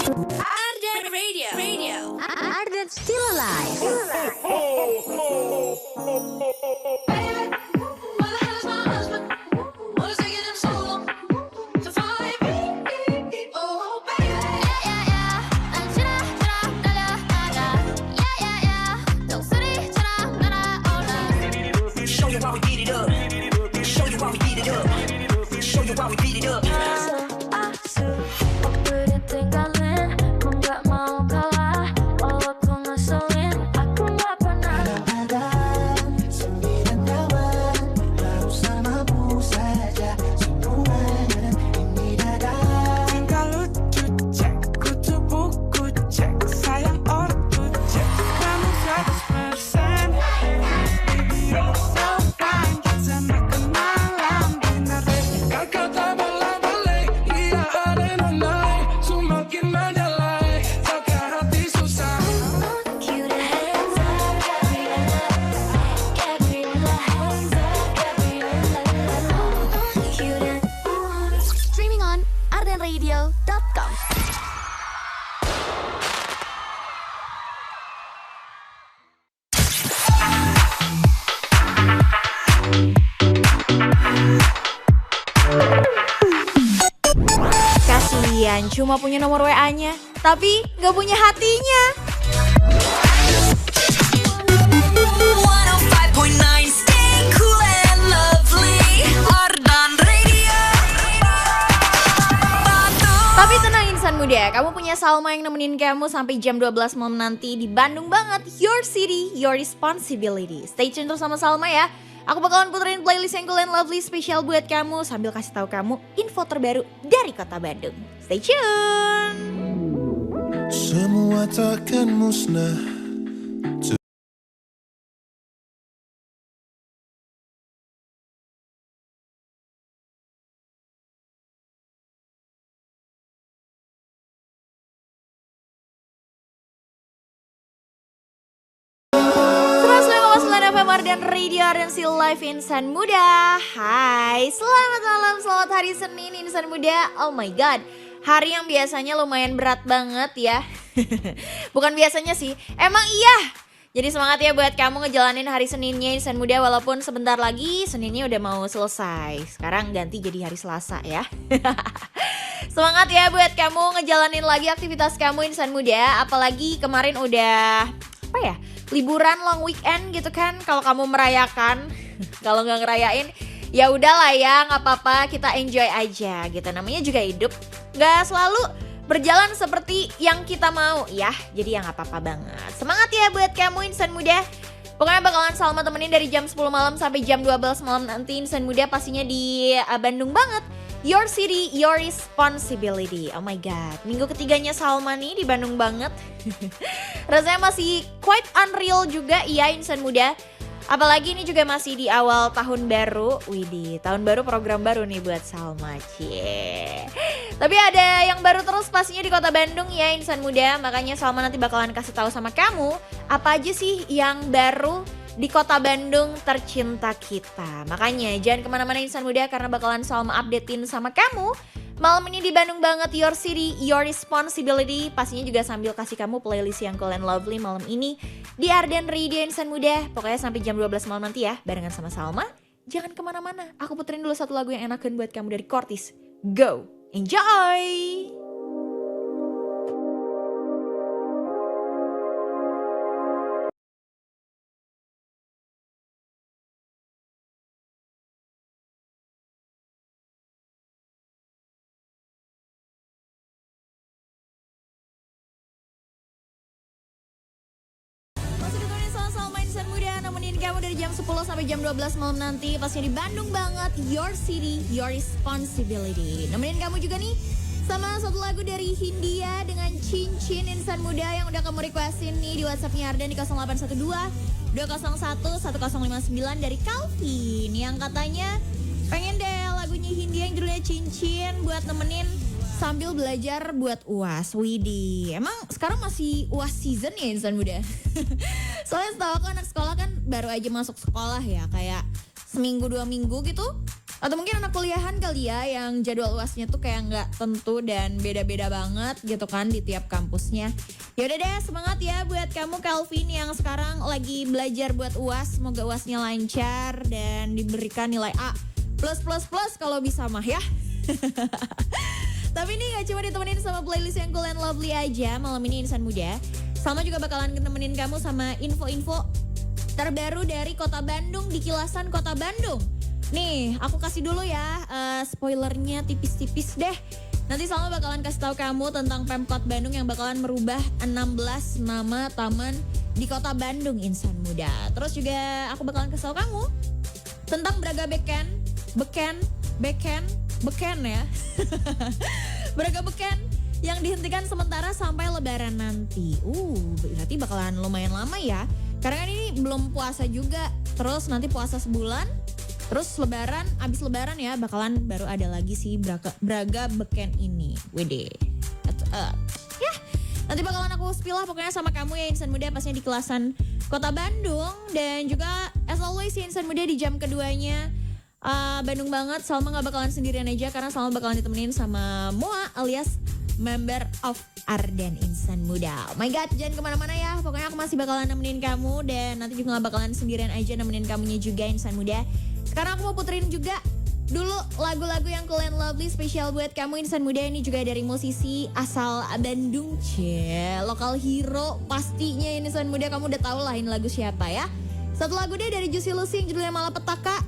Arden Radio. Arden still alive. ardenradio.com. Kasian cuma punya nomor WA-nya, tapi nggak punya hatinya. 105.9 Stay cool and lovely Arden Radio. Tapi tenang insan muda, kamu punya Salma yang nemenin kamu sampai jam 12 malam nanti di Bandung banget. Your city, your responsibility. Stay tune terus sama Salma ya. Aku bakalan puterin playlist yang cool and lovely spesial buat kamu sambil kasih tahu kamu info terbaru dari kota Bandung. Stay tune. Semua takkan musnah. Dan Radio dan still live insan muda. Hai, selamat malam, selamat hari Senin insan muda. Oh my god, hari yang biasanya lumayan berat banget ya. Bukan biasanya sih, emang iya. Jadi semangat ya buat kamu ngejalanin hari Seninnya insan muda. Walaupun sebentar lagi Seninnya udah mau selesai. Sekarang ganti jadi hari Selasa ya. Semangat ya buat kamu ngejalanin lagi aktivitas kamu insan muda. Apalagi kemarin udah apa ya, liburan long weekend gitu kan. Kalau kamu merayakan, kalau nggak ngerayain ya udahlah ya, nggak apa-apa, kita enjoy aja gitu. Namanya juga hidup, nggak selalu berjalan seperti yang kita mau ya. Jadi ya nggak apa-apa banget. Semangat ya buat kamu insan muda. Pokoknya bakalan Salma temenin dari jam 10 malam sampai jam 12 malam nanti insan muda, pastinya di Bandung banget. Your city, your responsibility. Oh my god, minggu ketiganya Salma nih di Bandung banget. Rasanya masih quite unreal juga ya insan muda. Apalagi ini juga masih di awal tahun baru. Widih, tahun baru, program baru nih buat Salma. Cie. Tapi ada yang baru terus pastinya di kota Bandung ya insan muda. Makanya Salma nanti bakalan kasih tahu sama kamu apa aja sih yang baru di kota Bandung tercinta kita. Makanya jangan kemana-mana insan muda, karena bakalan Salma updatein sama kamu malam ini di Bandung banget. Your city, your responsibility. Pastinya juga sambil kasih kamu playlist yang cool and lovely malam ini di Arden Radio insan muda. Pokoknya sampai jam 12 malam nanti ya, barengan sama Salma. Jangan kemana-mana, aku puterin dulu satu lagu yang enakan buat kamu dari Kortis. Go, enjoy. Nemenin kamu dari jam 10 sampai jam 12 malam nanti, pastinya di Bandung banget. Your city, your responsibility. Nemenin kamu juga nih sama satu lagu dari Hindia dengan Cincin insan muda yang udah kamu requestin nih di WhatsAppnya Arden di 0812 201 1059 dari Calvin yang katanya pengen deh lagunya Hindia yang judulnya Cincin buat nemenin sambil belajar buat UAS. Widih, emang sekarang masih UAS season ya insan muda? Soalnya setahu aku anak sekolah kan baru aja masuk sekolah ya, kayak seminggu 2 minggu gitu Atau mungkin anak kuliahan kali ya yang jadwal UASnya tuh kayak nggak tentu dan beda-beda banget gitu kan di tiap kampusnya. Yaudah deh, semangat ya buat kamu Calvin yang sekarang lagi belajar buat UAS. Semoga UASnya lancar dan diberikan nilai A plus kalau bisa mah ya. Tapi ini gak cuma ditemenin sama playlist yang cool and lovely aja malam ini Insan Muda. Salma juga bakalan nemenin kamu sama info-info terbaru dari Kota Bandung di Kilasan Kota Bandung. Nih, aku kasih dulu ya spoilernya tipis-tipis deh. Nanti Salma bakalan kasih tahu kamu tentang Pemkot Bandung yang bakalan merubah 16 nama taman di Kota Bandung Insan Muda. Terus juga aku bakalan kasih tahu kamu tentang Braga Beken ya. Braga Beken yang dihentikan sementara sampai lebaran nanti. Berarti bakalan lumayan lama ya. Karena kan ini belum puasa juga. Terus nanti puasa sebulan. Terus lebaran, abis lebaran ya bakalan baru ada lagi si Braga Beken ini. Wede. Ya, nanti bakalan aku spill lah pokoknya sama kamu ya Insan Muda pastinya di Kilasan Kota Bandung. Dan juga as always ya Insan Muda di jam keduanya Bandung banget. Salma gak bakalan sendirian aja karena Salma bakalan ditemenin sama Moa alias member of Ardan Insan Muda. Oh my god, jangan kemana-mana ya. Pokoknya aku masih bakalan nemenin kamu dan nanti juga gak bakalan sendirian aja nemenin kamunya juga Insan Muda. Sekarang aku mau puterin juga dulu lagu-lagu yang cool and lovely spesial buat kamu Insan Muda. Ini juga dari musisi asal Bandung, lokal hero pastinya Insan Muda. Kamu udah tahu lah ini lagu siapa ya. Satu lagu deh dari Juicy Lucy yang judulnya Malapetaka.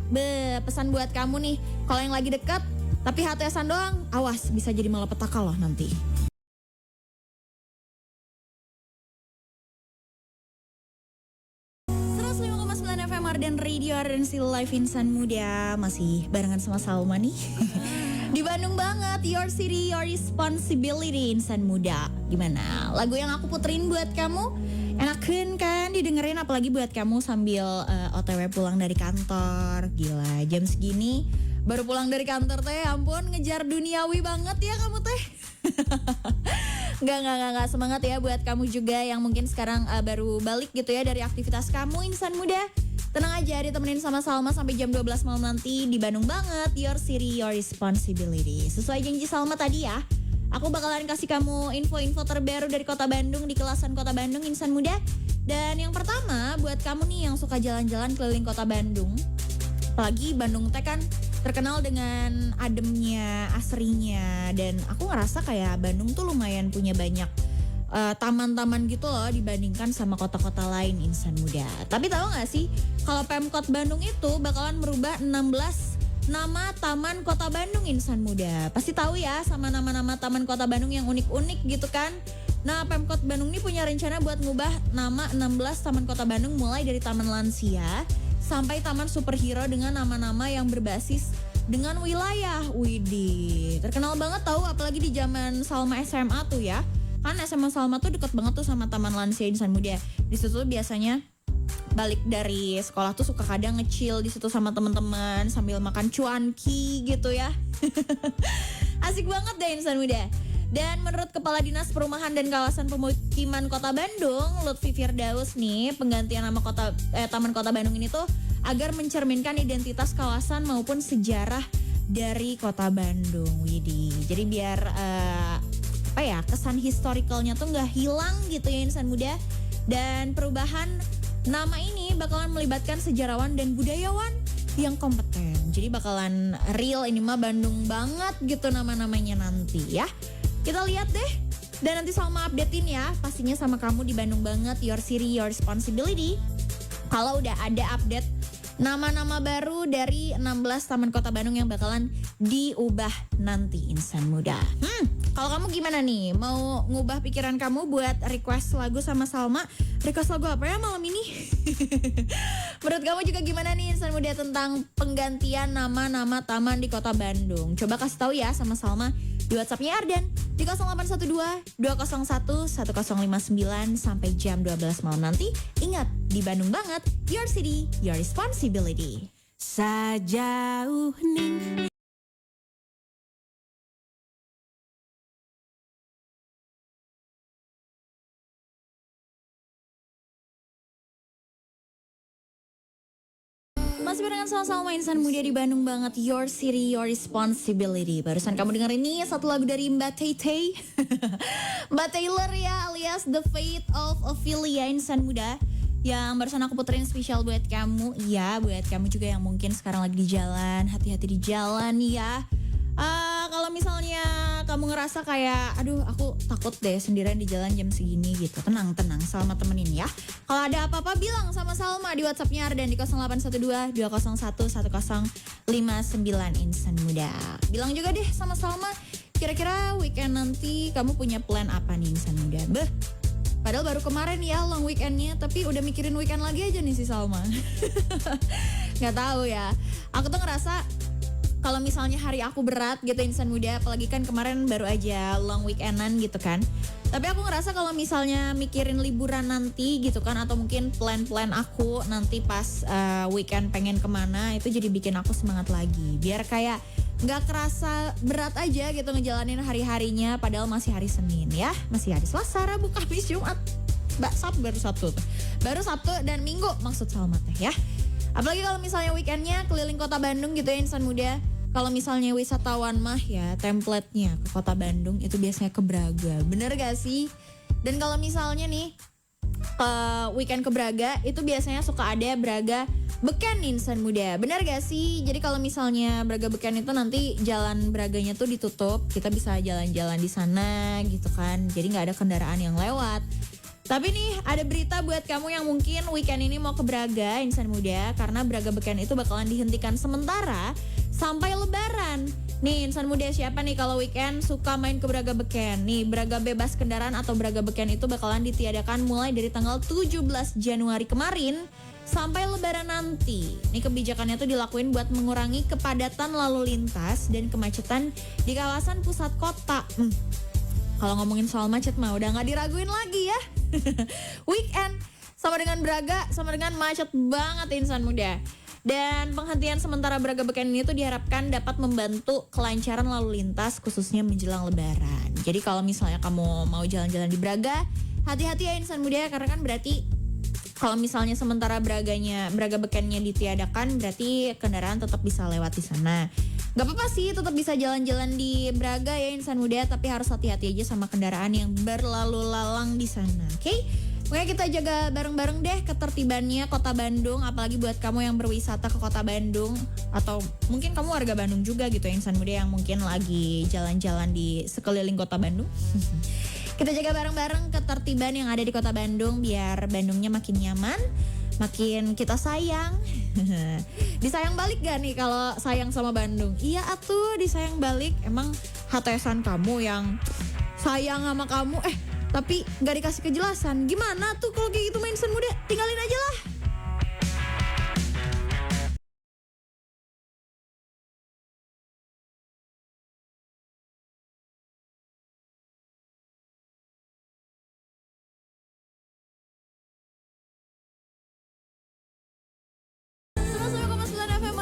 Pesan buat kamu nih, kalau yang lagi deket tapi HTS-an doang, awas bisa jadi malapetaka loh nanti. 105,9 FM Ardan Radio, Ardan Still Live Insan Muda. Masih barengan sama Salma nih. Di Bandung banget, your city, your responsibility Insan Muda. Gimana? Lagu yang aku puterin buat kamu enakin kan didengerin, apalagi buat kamu sambil OTW pulang dari kantor. Gila, jam segini baru pulang dari kantor teh, ampun ngejar duniawi banget ya kamu teh. Enggak, semangat ya buat kamu juga yang mungkin sekarang baru balik gitu ya dari aktivitas kamu Insan Muda. Tenang aja, ditemenin sama Salma sampai jam 12 malam nanti di Bandung banget, your city, your responsibility. Sesuai janji Salma tadi ya, aku bakalan kasih kamu info-info terbaru dari Kota Bandung di Kilasan Kota Bandung Insan Muda. Dan yang pertama buat kamu nih yang suka jalan-jalan keliling Kota Bandung. Apalagi Bandung teh kan terkenal dengan ademnya, asrinya. Dan aku ngerasa kayak Bandung tuh lumayan punya banyak taman-taman gitu loh dibandingkan sama kota-kota lain Insan Muda. Tapi tahu gak sih kalau Pemkot Bandung itu bakalan merubah 16 nama taman Kota Bandung Insan Muda. Pasti tahu ya sama nama-nama taman Kota Bandung yang unik-unik gitu kan. Nah, Pemkot Bandung ini punya rencana buat ngubah nama 16 taman Kota Bandung mulai dari Taman Lansia sampai Taman Superhero dengan nama-nama yang berbasis dengan wilayah. Widih, terkenal banget tahu apalagi di zaman Salma SMA tuh ya. Kan SMA Salma tuh deket banget tuh sama Taman Lansia Insan Muda. Di situ biasanya balik dari sekolah tuh suka kadang nge-chill di situ sama teman-teman sambil makan cuanki gitu ya. Asik banget deh Insan Muda. Dan menurut Kepala Dinas Perumahan dan Kawasan Pemukiman Kota Bandung, Lutfi Firdaus nih, penggantian nama Taman Kota Bandung ini tuh agar mencerminkan identitas kawasan maupun sejarah dari Kota Bandung. Widih. Jadi biar kesan historicalnya tuh nggak hilang gitu ya Insan Muda. Dan perubahan nama ini bakalan melibatkan sejarawan dan budayawan yang kompeten. Jadi bakalan real ini mah Bandung banget gitu nama-namanya nanti ya. Kita lihat deh. Dan nanti Salma updatein ya pastinya sama kamu di Bandung banget, your city, your responsibility. Kalau udah ada update nama-nama baru dari 16 Taman Kota Bandung yang bakalan diubah nanti Insan Muda. Kalau kamu gimana nih? Mau ngubah pikiran kamu buat request lagu sama Salma? Request lagu apa ya malam ini? Menurut kamu juga gimana nih Insan Muda tentang penggantian nama-nama taman di Kota Bandung? Coba kasih tahu ya sama Salma di WhatsApp-nya Ardan di 0812 201 1059 sampai jam 12 malam nanti. Ingat, di Bandung banget, your city, your responsibility. Sajauh ning Masih barengan sama-sama insan muda di Bandung banget. Your city, your responsibility. Barusan kamu denger ini satu lagu dari Mbak Tay. Mbak Taylor ya, alias The Fate of Ophelia insan muda. Yang barusan aku puterin spesial buat kamu. Iya, buat kamu juga yang mungkin sekarang lagi di jalan. Hati-hati di jalan ya. Kalau misalnya kamu ngerasa kayak aduh aku takut deh sendirian di jalan jam segini gitu, tenang Salma temenin ya. Kalau ada apa-apa bilang sama Salma di WhatsAppnya Ardan di 0812 201 1059 insan muda. Bilang juga deh sama Salma kira-kira weekend nanti kamu punya plan apa nih insan muda. Padahal baru kemarin ya long weekendnya, tapi udah mikirin weekend lagi aja nih si Salma. Nggak tahu ya. Aku tuh ngerasa kalau misalnya hari aku berat gitu insan muda, apalagi kan kemarin baru aja long weekendan gitu kan. Tapi aku ngerasa kalau misalnya mikirin liburan nanti gitu kan, atau mungkin plan-plan aku nanti pas weekend pengen kemana, itu jadi bikin aku semangat lagi. Biar kayak nggak kerasa berat aja gitu ngejalanin hari-harinya, padahal masih hari Senin ya, masih hari Selasa, Rabu, Kamis, Jumat, baru Sabtu dan Minggu maksud Salma teh ya. Apalagi kalau misalnya weekendnya keliling kota Bandung gitu ya insan muda. Kalau misalnya wisatawan mah ya template-nya ke kota Bandung itu biasanya ke Braga. Bener gak sih? Dan kalau misalnya nih weekend ke Braga itu biasanya suka ada Braga Beken insan muda. Bener gak sih? Jadi kalau misalnya Braga Beken itu nanti jalan Braganya tuh ditutup. Kita bisa jalan-jalan di sana gitu kan. Jadi gak ada kendaraan yang lewat. Tapi nih ada berita buat kamu yang mungkin weekend ini mau ke Braga insan muda. Karena Braga Beken itu bakalan dihentikan sementara sampai Lebaran. Nih insan muda siapa nih kalau weekend suka main ke Braga Beken. Nih Braga bebas kendaraan atau Braga Beken itu bakalan ditiadakan mulai dari tanggal 17 Januari kemarin sampai Lebaran nanti. Nih kebijakannya tuh dilakuin buat mengurangi kepadatan lalu lintas dan kemacetan di kawasan pusat kota. Kalau ngomongin soal macet mah udah gak diraguin lagi ya. Weekend sama dengan Braga sama dengan macet banget insan muda. Dan penghentian sementara Braga Beken ini tuh diharapkan dapat membantu kelancaran lalu lintas khususnya menjelang Lebaran. Jadi kalau misalnya kamu mau jalan-jalan di Braga, hati-hati ya insan muda, karena kan berarti kalau misalnya sementara Braga Bekennya ditiadakan, berarti kendaraan tetap bisa lewat di sana. Gak apa-apa sih, tetap bisa jalan-jalan di Braga ya insan muda, tapi harus hati-hati aja sama kendaraan yang berlalu lalang di sana, oke? Makanya kita jaga bareng-bareng deh ketertibannya kota Bandung, apalagi buat kamu yang berwisata ke kota Bandung, atau mungkin kamu warga Bandung juga gitu ya insan muda yang mungkin lagi jalan-jalan di sekeliling kota Bandung. Kita jaga bareng-bareng ketertiban yang ada di kota Bandung biar Bandungnya makin nyaman, makin kita sayang. Disayang balik gak nih kalau sayang sama Bandung? Iya atuh disayang balik. Emang hatesan kamu yang sayang sama kamu tapi gak dikasih kejelasan. Gimana tuh kalau kayak gitu main insan muda? Tinggalin aja lah.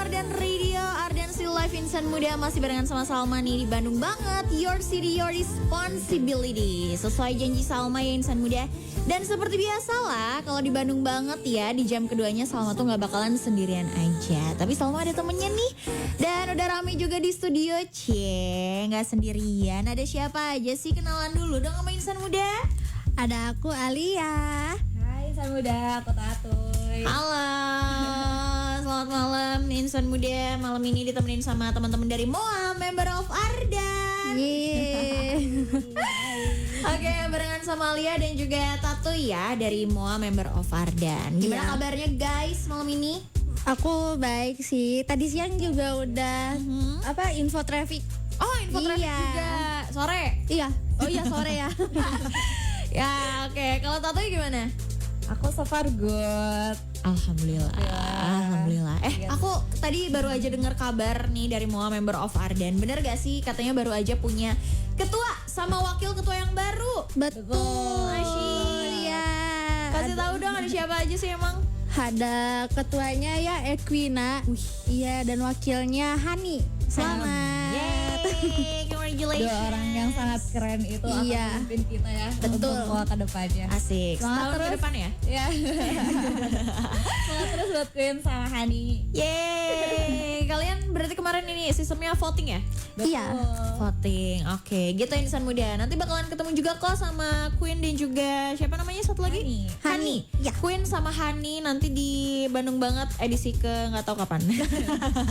Dan Radio Ardan Still Live insan muda masih barengan sama Salma nih di Bandung banget. Your city, your responsibility. Sesuai janji Salma ya insan muda. Dan seperti biasa lah, kalau di Bandung banget ya, di jam keduanya Salma tuh gak bakalan sendirian aja. Tapi Salma ada temennya nih. Dan udah rame juga di studio. Gak sendirian. Ada siapa aja sih? Kenalan dulu dong sama insan muda. Ada aku Alia. Hai insan muda, aku Tatuy. Halo, selamat malam insan muda. Malam ini ditemenin sama teman-teman dari MOA, member of Ardan. Oke, barengan sama Alia dan juga Tatuy ya dari MOA, member of Ardan. Gimana kabarnya guys malam ini? Aku baik sih. Tadi siang juga udah info traffic. Oh, info traffic juga. Sore? Iya. Oh iya sore ya. Ya, oke. Kalau Tatuy gimana? Aku so far good. Alhamdulillah. Alhamdulillah. Aku tadi baru aja dengar kabar nih dari MOA member of Ardan. Bener gak sih katanya baru aja punya ketua sama wakil ketua yang baru? Betul. Asyik. Iya. Kasih tahu dong ada siapa aja sih emang? Ada ketuanya ya Equina. Iya, dan wakilnya Hani. Selamat. Yeay. Gimana congratulations. Dua orang yang sangat keren itu akan Iya. memimpin kita ya Betul. untuk ke depannya. Asik. Semangat Setahun ke terus. depan ya. Ya. Semangat terus buat Queen sama Hani. Yeay. Kalian berarti kemarin ini sistemnya voting ya? Iya. Voting. Oke, gitu Insan Muda. Nanti bakalan ketemu juga kok sama Queen dan juga siapa namanya satu lagi? Hani. Ya. Queen sama Hani nanti di Bandung banget edisi ke nggak tahu kapan.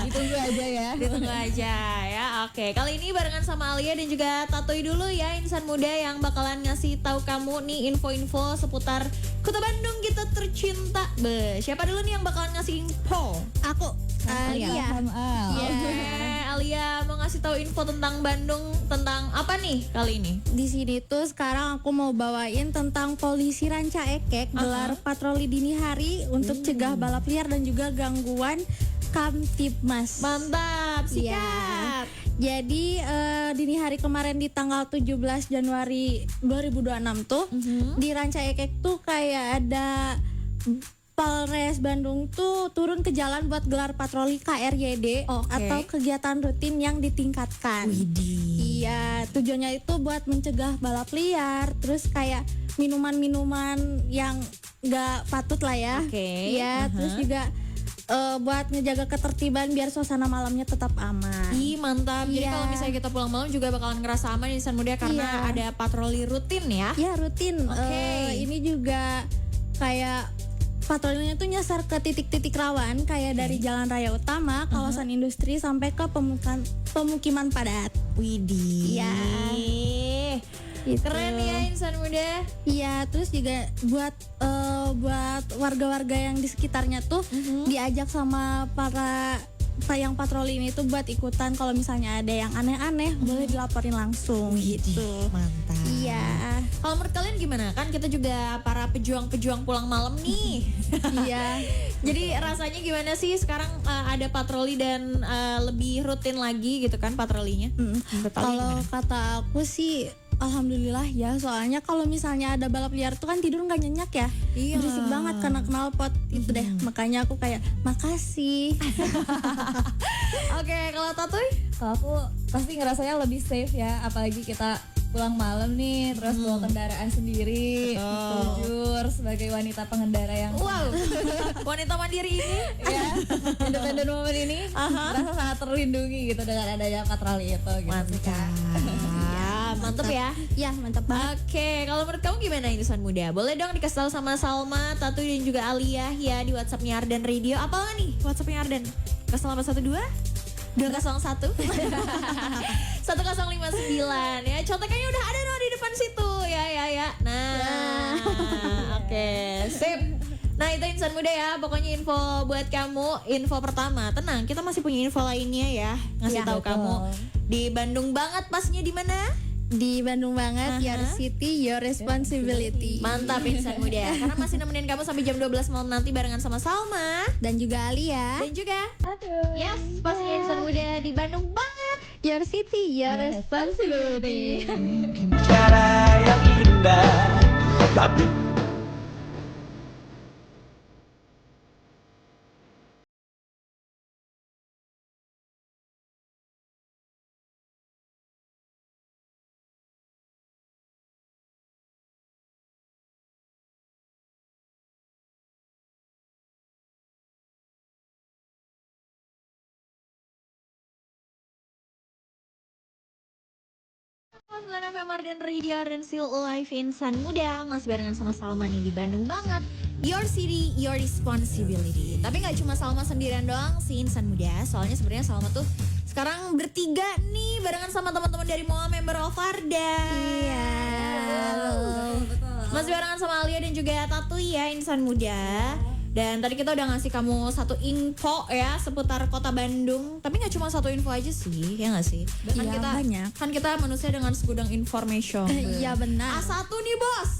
Ditunggu aja ya. Ditunggu aja ya. Oke, kali ini barengan sama Alia dan juga Tatoy dulu ya Insan Muda yang bakalan ngasih tahu kamu nih info-info seputar Kota Bandung kita tercinta. Siapa dulu nih yang bakalan ngasih info? Aku Iya. Alia. Sama Al. Oke, Alia mau ngasih tahu info tentang Bandung tentang apa nih kali ini? Di sini tuh sekarang aku mau bawain tentang polisi Ranca Ekek gelar patroli dini hari untuk cegah balap liar dan juga gangguan Kamtibmas. Mantap, Iya. sikat. Jadi dini hari kemarin di tanggal 17 Januari 2026 tuh di Ranca Ekek tuh kayak ada Polres Bandung tuh turun ke jalan buat gelar patroli KRYD Oke. atau kegiatan rutin yang ditingkatkan. Iya, tujuannya itu buat mencegah balap liar, terus kayak minuman-minuman yang gak patut lah ya. Oke, Iya, terus juga buat ngejaga ketertiban biar suasana malamnya tetap aman. Ih mantap. Jadi Iya. kalau misalnya kita pulang malam juga bakalan ngerasa aman di Insan Muda karena Iya. ada patroli rutin ya. Ya rutin. Oke. Ini juga kayak patrolinya tuh nyasar ke titik-titik rawan kayak dari jalan raya utama, kawasan industri sampai ke pemukiman padat. Widih. Iya. Gitu. Keren ya Insan Muda. Iya, terus juga buat warga-warga yang di sekitarnya tuh diajak sama para yang patroli ini tuh buat ikutan kalau misalnya ada yang aneh-aneh boleh dilaporin langsung gitu. Mantap. Iya. Kalau menurut kalian gimana? Kan kita juga para pejuang-pejuang pulang malam nih. Iya. Jadi rasanya gimana sih sekarang ada patroli dan lebih rutin lagi gitu kan patrolinya? Menurut kalian Kalau gimana? kata aku sih alhamdulillah ya, soalnya kalau misalnya ada balap liar tuh kan tidur nggak nyenyak ya. Iya. Berisik banget karena knalpot itu deh. Makanya aku kayak makasih. Oke, kalau Tatoy? Kalau aku pasti ngerasanya lebih safe ya, apalagi kita pulang malam nih, terus bawa kendaraan sendiri, jujur sebagai wanita pengendara yang Wow, wanita mandiri ini ya independen woman ini merasa sangat terlindungi gitu dengan adanya patroli itu gitu sih, Kak. mantep ya. Ya mantap banget. Oke, kalau menurut kamu gimana Insan Muda? Boleh dong dikasih tahu sama Salma, Tatu dan juga Alia ya di WhatsAppnya Ardan Radio. Apa nih WhatsAppnya Ardan? 0812 201 1059 ya. Contekannya udah ada dong di depan situ ya. Nah, oke, sip. Nah itu Insan Muda ya, pokoknya info buat kamu. Info pertama, tenang, kita masih punya info lainnya ya. Ngasih Ya, tahu betul. kamu di Bandung banget, pasnya di mana? Di Bandung banget, your city, your responsibility. Mantap Insan Muda. Karena masih nemenin kamu sampai jam 12 malam nanti barengan sama Salma Dan juga Alia, dan juga yes, pastinya Insan Muda di Bandung banget. your city, your responsibility. cara yang indah tapi Selamat FM Ardan Radio dan Still Live Insan Muda. Masih barengan sama Salma nih di Bandung banget. Your city, your responsibility. Tapi gak cuma Salma sendirian doang si Insan Muda. Soalnya sebenarnya Salma tuh sekarang bertiga nih barengan sama teman-teman dari MOA member of Ardan. Iya. Masih barengan sama Alia dan juga Tatu ya Insan Muda. Dan tadi kita udah ngasih kamu satu info ya seputar kota Bandung. Tapi gak cuma satu info aja sih, ya gak sih? Kan Iya, kita banyak. Kan kita manusia dengan segudang information. Iya benar. A1 nih bos.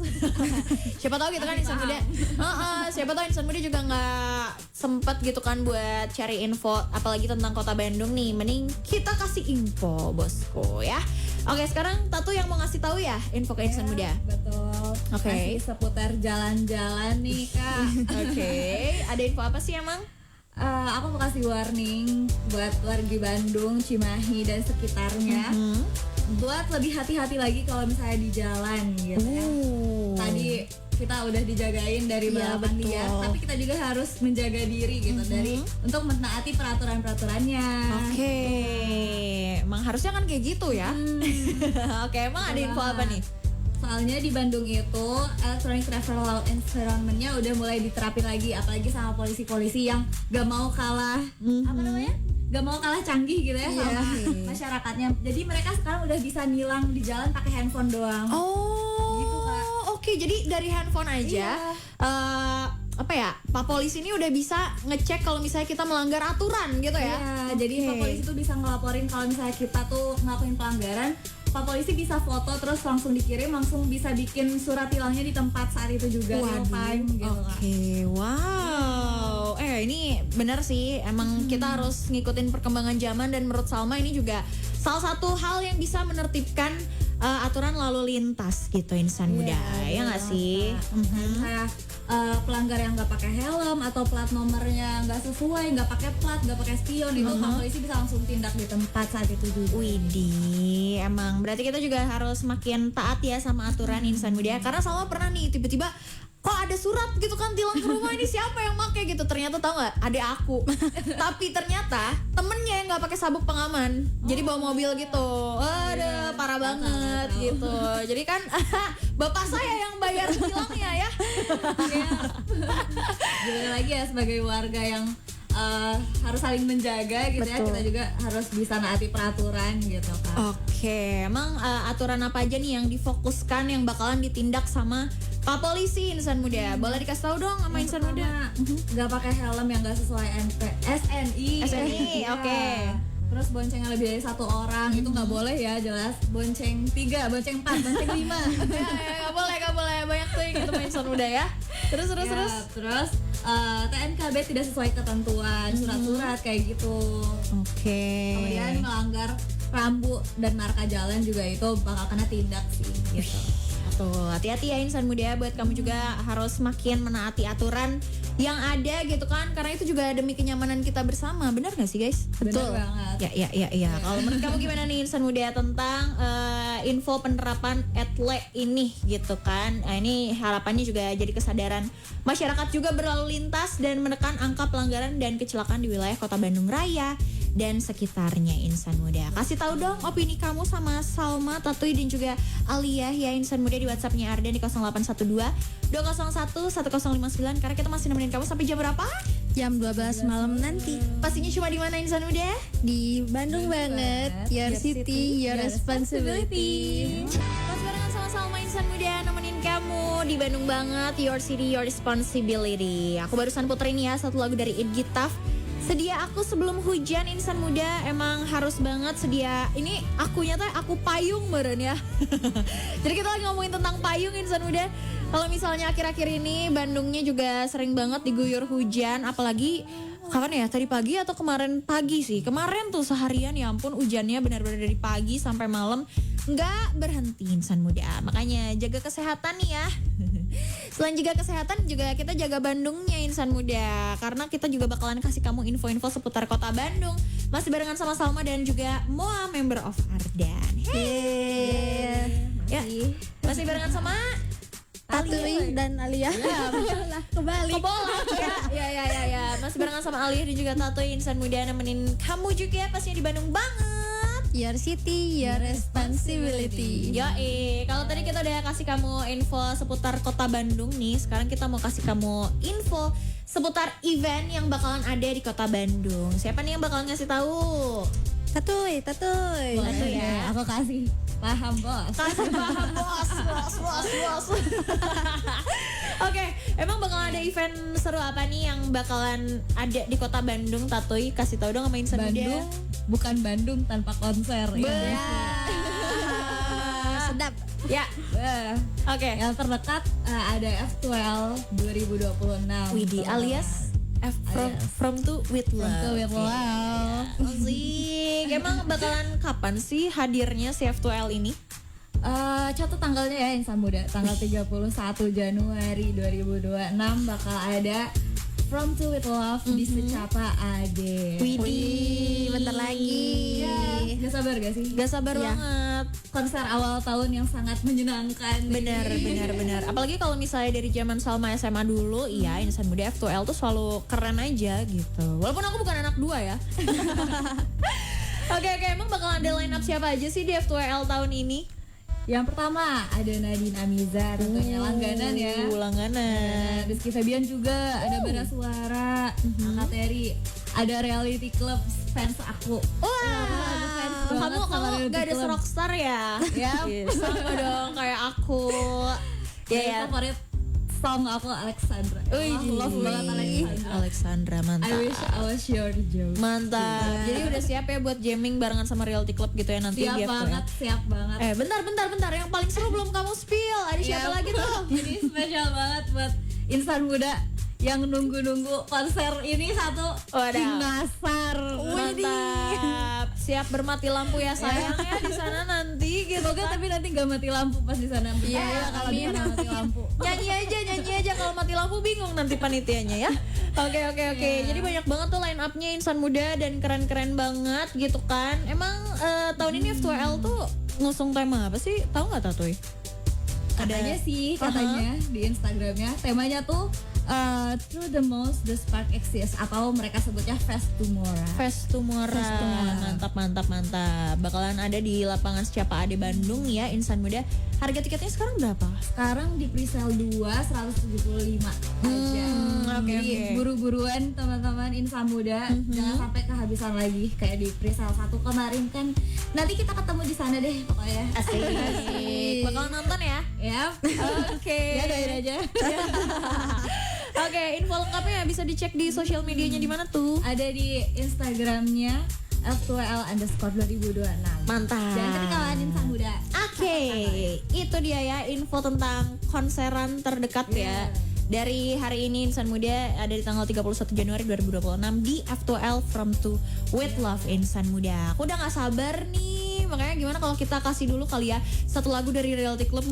Siapa tahu gitu kan Insan Muda. Siapa tahu Insan Muda juga nggak sempet gitu kan buat cari info apalagi tentang kota Bandung nih. Mending kita kasih info bosku ya. Oke, sekarang Tatu yang mau ngasih tahu ya info ke Insan Muda. Betul. Oke. Masih seputar jalan-jalan nih, Kak. Oke, ada info apa sih emang? Aku mau kasih warning buat warga Bandung, Cimahi dan sekitarnya, buat lebih hati-hati lagi kalau misalnya di jalan gitu ya. Tadi kita udah dijagain dari balapan dia, tapi kita juga harus menjaga diri gitu dari untuk menaati peraturan-peraturannya. Oke, emang harusnya kan kayak gitu ya. Oke, emang ada info apa nih? Soalnya di Bandung itu electronic travel law environment-nya udah mulai diterapin lagi, apalagi sama polisi-polisi yang gak mau kalah gak mau kalah canggih gitu ya sama masyarakatnya. Jadi mereka sekarang udah bisa nilang di jalan pakai handphone doang. Gitu, Kak. Oke, jadi dari handphone aja Pak polisi ini udah bisa ngecek kalau misalnya kita melanggar aturan gitu ya. Iya, jadi Pak polisi tuh bisa ngelaporin kalau misalnya kita tuh ngelakuin pelanggaran. Pak polisi bisa foto terus langsung dikirim, langsung bisa bikin surat tilangnya di tempat saat itu juga, real time gitu. Oke, wow. Ini bener sih, emang kita harus ngikutin perkembangan zaman, dan menurut Salma ini juga salah satu hal yang bisa menertibkan aturan lalu lintas gitu insan muda, ya nggak sih? Kayak pelanggar yang nggak pakai helm atau plat nomornya nggak sesuai, nggak pakai plat, nggak pakai spion, itu Pak polisi bisa langsung tindak di tempat saat itu juga. Widih, emang berarti kita juga harus makin taat ya sama aturan insan muda. Karena Salma pernah nih tiba-tiba kok ada surat gitu kan tilang ke rumah, ini siapa yang make gitu, ternyata tahu nggak, adik aku. Tapi ternyata temennya yang nggak pakai sabuk pengaman, jadi bawa mobil gitu. Aduh, parah banget gitu. Jadi kan bapak saya yang bayar tilangnya ya. Jadi lagi ya sebagai warga yang harus saling menjaga gitu ya, kita juga harus bisa naati peraturan gitu kan. Oke, emang aturan apa aja nih yang difokuskan yang bakalan ditindak sama Pak Polisi insan muda? Boleh dikasih tahu dong sama insan muda? Nggak pakai helm yang nggak sesuai SNI. SNI, oke. Terus boncengnya lebih dari satu orang itu nggak boleh ya, jelas. Bonceng 3, bonceng 4, bonceng 5. Ya, nggak boleh banyak tuh yang gitu sama insan muda ya. Terus. Terus TNKB tidak sesuai ketentuan, surat-surat kayak gitu. Oke. Kemudian melanggar rambu dan marka jalan juga itu bakal kena tindak sih gitu. Tuh, hati-hati ya insan muda, buat kamu juga harus makin menaati aturan yang ada gitu kan, karena itu juga demi kenyamanan kita bersama. Benar gak sih guys? Betul banget. Ya. Kalau menurut kamu gimana nih insan muda tentang info penerapan etle ini gitu kan? Ini harapannya juga jadi kesadaran masyarakat juga berlalu lintas dan menekan angka pelanggaran dan kecelakaan di wilayah Kota Bandung Raya dan sekitarnya insan muda. Kasih tahu dong opini kamu sama Salma, Tatui dan juga Alia ya insan muda di WhatsApp-nya Ardan di 0812 201 1059, karena kita masih nemenin kamu sampai jam berapa? Jam 12 malam nanti Pastinya cuma di mana insan muda? di Bandung banget. Your city, your responsibility. Pas barengan sama Salma insan muda nemenin kamu di Bandung banget, your city, your responsibility. Aku barusan puterin ya satu lagu dari Id Gitaf, Sedia Aku Sebelum Hujan insan muda. Emang harus banget sedia. Ini akunya tuh aku payung meren ya. Jadi kita lagi ngomongin tentang payung insan muda. Kalau misalnya akhir-akhir ini Bandungnya juga sering banget diguyur hujan, apalagi kapan ya, tadi pagi atau kemarin pagi sih. Kemarin tuh seharian ya ampun hujannya benar-benar dari pagi sampai malam nggak berhenti insan muda. Makanya jaga kesehatan nih ya. Selain jaga kesehatan juga kita jaga Bandungnya insan muda, karena kita juga bakalan kasih kamu info-info seputar Kota Bandung. Masih barengan sama Salma dan juga Moa, member of Ardan. Ya, masih barengan sama Tatui dan Alia. Kebalik. Ya. Masih barengan sama Alia dan juga Tatui insan muda nemenin kamu juga pastinya di Bandung banget. Your city, your responsibility. Kalau tadi kita udah kasih kamu info seputar Kota Bandung nih, sekarang kita mau kasih kamu info seputar event yang bakalan ada di Kota Bandung. Siapa nih yang bakalan ngasih tahu? Tatui. Boleh ya. Aku kasih paham bos. Kasih paham bos. Oke, emang bakal ada event seru apa nih yang bakalan ada di Kota Bandung? Tatui kasih tahu dong sama insan muda. Bandung bukan Bandung tanpa konser. Sedap. Ya. Oke. Yang terdekat ada F12 2026. Widih alias F from to with love. Asik. Emang bakalan kapan sih hadirnya si F2L ini? Catat tanggalnya ya insan muda. Tanggal 31 Januari 2026 bakal ada From to with Love di Secapa Ade. Widih, bentar lagi. Gak sabar gak sih? Gak sabar Iya. banget. Konser awal tahun yang sangat menyenangkan. Benar. Apalagi kalau misalnya dari zaman Salma SMA dulu, iya Insan Muda F2L tuh selalu keren aja gitu. Walaupun aku bukan anak dua ya. Oke, emang bakal ada line up siapa aja sih di F2L tahun ini? Yang pertama ada Nadine Amiza, tentunya langganan ya. Langganan. Rizky Febian juga, ada Bara Suara, Kak Terry, ada Reality Club fans aku. Wah, kamu gak ada rockstar ya? Ya, Sama dong kayak aku. ya favorit song aku Alexandra. Love banget Alexandra. Alexandra, mantap. I wish I was your Joe. Mantap. Jadi udah siap ya buat jamming barengan sama Reality Club gitu ya nanti Siap di F2L. siap banget. Bentar. Yang paling seru belum kamu spill. Ada siapa lagi tuh? Ini spesial banget buat insan muda yang nunggu-nunggu konser ini satu. Wadah. Tim Nasar. Mantap. Siap bermati lampu ya sayang ya di sana nanti gitu. Semoga tapi nanti gak mati lampu pas di sana. Iya, kalau di sana mati lampu. Nyanyi aja kalau mati lampu bingung nanti panitianya ya. Oke. Jadi banyak banget tuh line up-nya Insan Muda dan keren-keren banget gitu kan. Emang tahun ini F2L tuh ngusung tema apa sih? Tahu nggak Tatoy? Katanya di Instagramnya temanya tuh Through the Most the Spark Exists, atau mereka sebutnya Festumora. Festumora. Mantap. Bakalan ada di lapangan Secapa Ade Bandung ya Insan Muda. Harga tiketnya sekarang berapa? Sekarang di presale 2 175 aja. Oke. Jadi buru-buruan teman-teman Insan Muda, jangan sampai kehabisan lagi kayak di presale 1 kemarin kan. Nanti kita ketemu di sana deh pokoknya. Asik. Bakalan nonton ya? Ya. Oke. Ya doain aja. Oke, info lengkapnya bisa dicek di sosial medianya di mana tuh? Ada di Instagramnya F2L_2026. Mantap. Jangan ketinggalan Insan Muda. Oke, itu dia ya info tentang konseran terdekat ya. Dari hari ini Insan Muda ada di tanggal 31 Januari 2026 di F2L From to With Love Insan Muda. Aku udah gak sabar nih. Makanya gimana kalau kita kasih dulu kali ya satu lagu dari Reality Club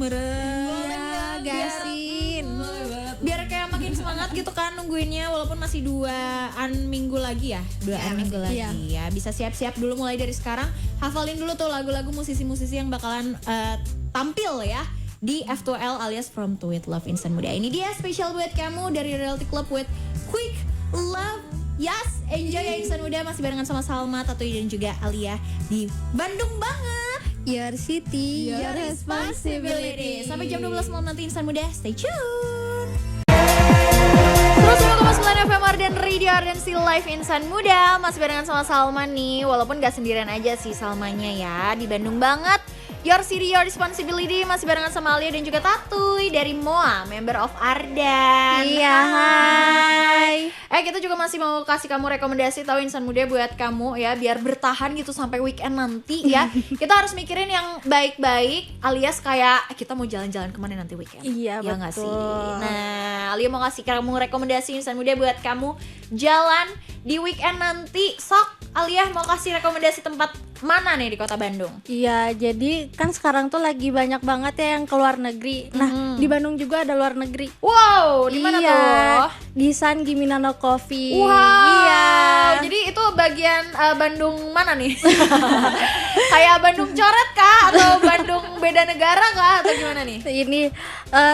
gasin. Biar kayak makin semangat gitu kan nungguinnya, walaupun masih 2an minggu lagi ya. 2an minggu lagi ya. Bisa siap-siap dulu mulai dari sekarang. Hafalin dulu tuh lagu-lagu musisi-musisi yang bakalan tampil ya di F2L alias From to With Love Insan Muda. Ini dia spesial buat kamu dari Reality Club with Quick Love. Yes, enjoy ya Insan Muda, masih barengan sama Salma, Tatoy dan juga Alia di Bandung banget. Your city, Your responsibility. Sampai jam 12 malam nanti Insan Muda, stay tune. 101,9 FM Ardan Radio Ardan Still Live Insan Muda. Masih barengan sama Salma nih. Walaupun gak sendirian aja sih Salmanya ya, di Bandung banget. Your City, Your Responsibility masih barengan sama Alia dan juga Tatuy dari MOA, member of Ardan. Iya, hai. Kita juga masih mau kasih kamu rekomendasi tahu Insan Muda buat kamu ya, biar bertahan gitu sampai weekend nanti ya. Kita harus mikirin yang baik-baik, alias kayak kita mau jalan-jalan kemana nanti weekend. Iya, ya nggak betul. sih? Nah, Alia mau kasih kamu rekomendasi Insan Muda buat kamu jalan di weekend nanti. Sok, Alia mau kasih rekomendasi tempat mana nih di kota Bandung? Iya, jadi kan sekarang tuh lagi banyak banget ya yang ke luar negeri. Nah, di Bandung juga ada luar negeri. Wow, di mana Iya, tuh? di San Gimignano Coffee. Wow, Iya. jadi itu bagian Bandung mana nih? Kayak Bandung coret kah? Atau Bandung beda negara kah? Atau gimana nih? Ini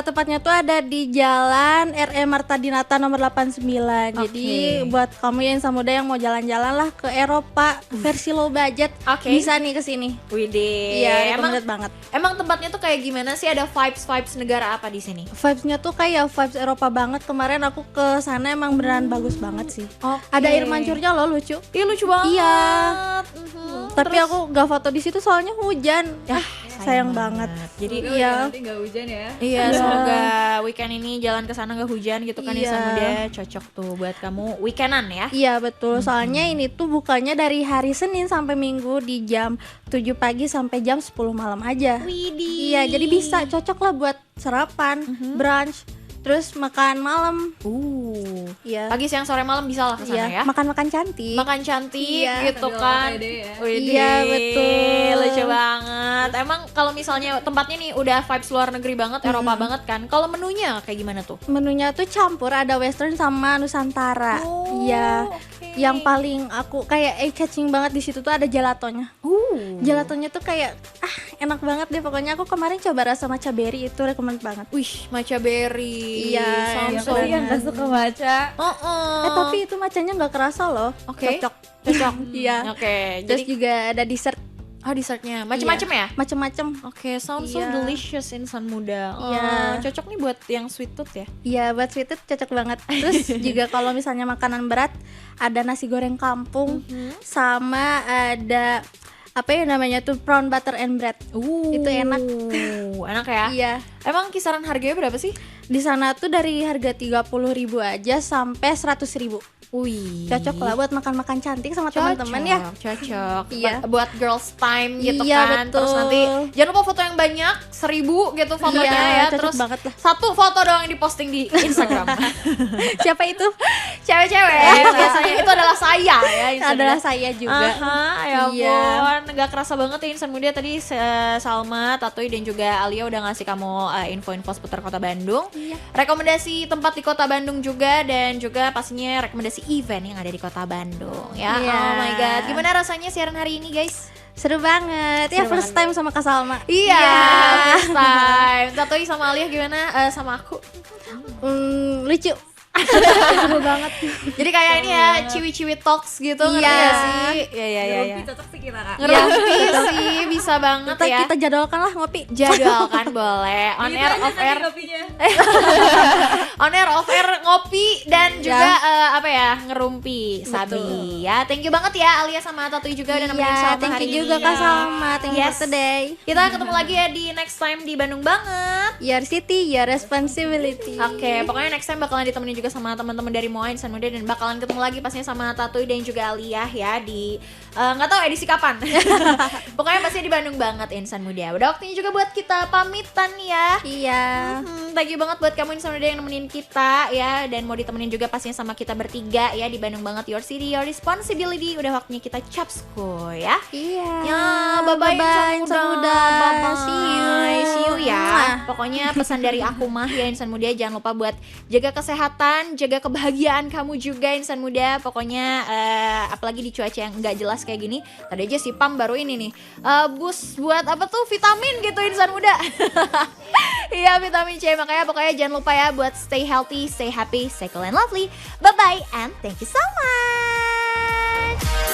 tepatnya tuh ada di Jalan R.E. Marta Dinata nomor 89. Jadi buat kamu yang muda yang mau jalan-jalan lah ke Eropa versi low budget, bisa nih ke sini. Widih. Iya, emang recommended banget. emang tempatnya tuh kayak gimana sih? Ada vibes negara apa di sini? Vibes-nya tuh kayak vibes Eropa banget. Kemarin aku ke sana emang beneran bagus banget sih. Ada air mancurnya loh, lucu. Iya, lucu banget. Iya. Tapi Terus? aku gak foto di situ soalnya hujan. Sayang banget. Jadi Nanti gak hujan ya. Iya, semoga weekend ini jalan ke sana gak hujan gitu kan. Iya. Insan Muda cocok tuh buat kamu weekendan ya. Iya betul, soalnya ini tuh bukanya dari hari Senin sampai Minggu di jam 7 pagi sampai jam 10 malam aja. Widih. Iya, jadi bisa cocok lah buat sarapan, brunch. Terus makan malam. Iya. Pagi, siang, sore, malam bisa lah kesana ya. Makan-makan cantik. Makan cantik Iya. gitu Sambil kan. pede ya. Widih, Iya, betul. lucu banget. Emang kalau misalnya tempatnya nih udah vibes luar negeri banget, Eropa banget kan. Kalau menunya kayak gimana tuh? Menunya tuh campur, ada western sama nusantara. Iya. oke. Yang paling aku kayak catching banget di situ tuh ada gelatonya. Gelatonya tuh kayak enak banget deh, pokoknya aku kemarin coba rasa matcha berry, itu recommend banget. Wih, matcha berry. Iya, sounds yang so Siapa sih yang gak suka baca? Tapi itu matchanya nggak kerasa loh. Oke. Cocok. Iya. Oke, Terus jadi juga ada dessert dessertnya macem-macem ya? macem-macem. Oke, sounds so Iya. delicious insan muda. Iya. Cocok nih buat yang sweet tooth ya. Iya, buat sweet tooth cocok banget. Terus juga kalau misalnya makanan berat, ada nasi goreng kampung, sama ada apa ya namanya tuh, prawn butter and bread. Itu enak. Enak ya? Iya. Emang kisaran harganya berapa sih? Di sana tuh dari harga 30.000 aja sampai 100.000. Wih. Cocok lah buat makan-makan cantik sama teman-teman ya. Cocok. Iya. Buat girls time gitu Iya, kan. Terus betul. nanti jangan lupa foto yang banyak, 1000 gitu fotonya Iya, ya. cocok Terus banget lah. satu foto doang yang diposting di Instagram. Siapa itu? Cewek-cewek biasanya itu adalah saya ya. Insan Adalah Muda. saya juga. Aha, ya Iya. ampun, nggak kerasa banget ya Insan Muda tadi Salma, Tatoy dan juga Alia udah ngasih kamu info-info seputar Kota Bandung. Iya. Rekomendasi tempat di Kota Bandung juga, dan juga pastinya rekomendasi event yang ada di Kota Bandung ya. Iya. Oh my god, gimana rasanya siaran hari ini guys? Seru banget. Ya Seru first banget. time sama Kak Salma. Iya, first time. Tatoy sama Alia gimana sama aku? Lucu. Seru banget. Jadi kayak ini ya, ciwi-ciwi talks gitu, ngerti Iya. nggak sih? Iya. Ngerumpi cocok sih kita kak. Ngerumpi sih, bisa banget ya. Kita jadwalkan lah ngopi. Jadwalkan boleh, on Gitu air, aja off tadi air, kopinya. on air, off air, ngopi dan Ya. juga apa ya, ngerumpi sabi ya. Thank you banget ya Alia sama Tatoy juga udah nemenin Iya, Salma thank hari you ini. juga Kak Salma. Thank you Yes. for today. Kita ketemu lagi ya di next time di Bandung banget. Your city, your responsibility. Oke, pokoknya next time bakalan ditemenin juga sama teman-teman dari Moa Insan Muda, dan bakalan ketemu lagi pastinya sama Tatoy dan juga Alia ya di nggak tahu edisi kapan. Pokoknya pasti di Bandung banget Insan Muda. Udah waktunya juga buat kita pamitan ya. Iya. Thank you banget buat kamu Insan Muda yang nemenin kita ya, dan mau ditemenin juga pastinya sama kita bertiga ya di Bandung banget, your city, your responsibility. Udah waktunya kita capsko ya. Iya. Ya, bye-bye Insan Muda. Bye-bye. See you ya. Mwah. Pokoknya pesan dari aku mah ya Insan Muda, jangan lupa buat jaga kesehatan, jaga kebahagiaan kamu juga Insan Muda. Pokoknya apalagi di cuaca yang nggak jelas kayak gini. Tadi aja si Pam baru ini nih bus buat apa tuh, vitamin gitu Insan Muda. Iya, vitamin C. Makanya pokoknya jangan lupa ya buat stay healthy, stay happy, stay cool and lovely. Bye bye and thank you so much.